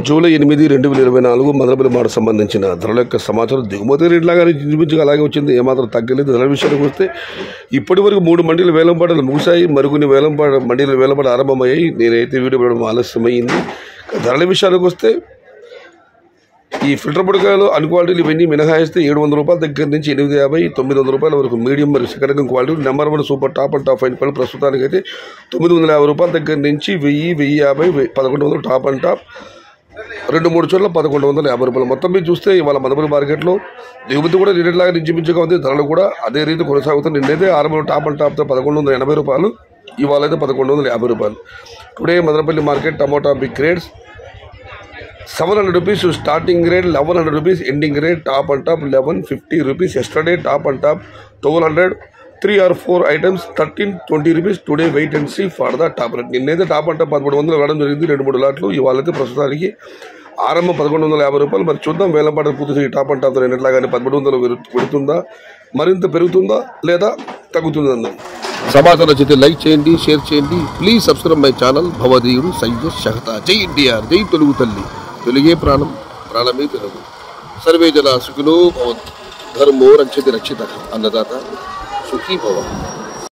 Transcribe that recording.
July 8, 2024 Madanapalle మాట సంబంధించిన ధరల యొక్క సమాచారం దిగుమతి రేట్లాగానే ఇంచుమించుగా అలాగే వచ్చింది. ఏమాత్రం తగ్గలేదు. ధరల విషయానికి వస్తే ఇప్పటి వరకు 3 మండీలు వేలంపాటలు ముగిశాయి. మరికొన్ని మండీలు వేలంపాట ఆరంభమయ్యాయి. నేనైతే వీడియో పెట్టడం ఆలస్యమైంది. ధరల విషయానికి వస్తే ఈ ఫిల్టర్ పొడికాయలు అన్ క్వాలిటీలు ఇవన్నీ మినహాయిస్తే 700 రూపాయల దగ్గర నుంచి 850, 900 రూపాయల వరకు మీడియం మరియు సెకండ్ రకం quality number 1 super top and top fine quality ప్రస్తుతానికైతే 950 రూపాయల దగ్గర నుంచి 1000, 1050, 1100 టాప్ అండ్ టాప్ 2-3 చోట్ల 1150 రూపాయలు. మొత్తం మీద చూస్తే ఇవాళ మదనపల్లి మార్కెట్లో దిగుమతి కూడా నిన్నట్లాగా ఇంచుమించుగా ఉంది. ధరలు కూడా అదే రీతి కొనసాగుతుంది. నిన్నైతే ఆరంభంలో టాప్ అండ్ టాప్తో 1180 రూపాయలు, ఇవాళ అయితే 1150 రూపాయలు. Today Madanapalle market tomato big rates 700 rupees starting rate, 1100 rupees ending rate, top and top 1150 rupees. Yesterday top and top 1200, 3 or 4 items 1320 rupees. Today wait and see for the top rate. నిన్నైతే top and top 1300 వెళ్ళడం జరిగింది. 2-3 లాట్లు. ఇవాళైతే ప్రస్తుతానికి ఆరంభం 1150 రూపాయలు. మరి చూద్దాం వేలంపాట పూర్తి టాప్ అండ్ టాప్ నిన్నట్లాగానే 1300 పెడుతుందా, మరింత పెరుగుతుందా లేదా తగ్గుతుందా? సమాచారం నచ్చితే లైక్ చేయండి, షేర్ చేయండి. ప్లీజ్ సబ్స్క్రైబ్ మై ఛానల్ భవదీయుడు సయ్యద్ షహతా. జై ఎన్టీఆర్, జై తెలుగు తల్లి. తెలుగే ప్రాణం, ప్రాణమే తెలుగు. సర్వే జన సుఖినో భవంతు. ధర్మో రక్షతి రక్షిత. అన్నదాత సుఖీ భవ.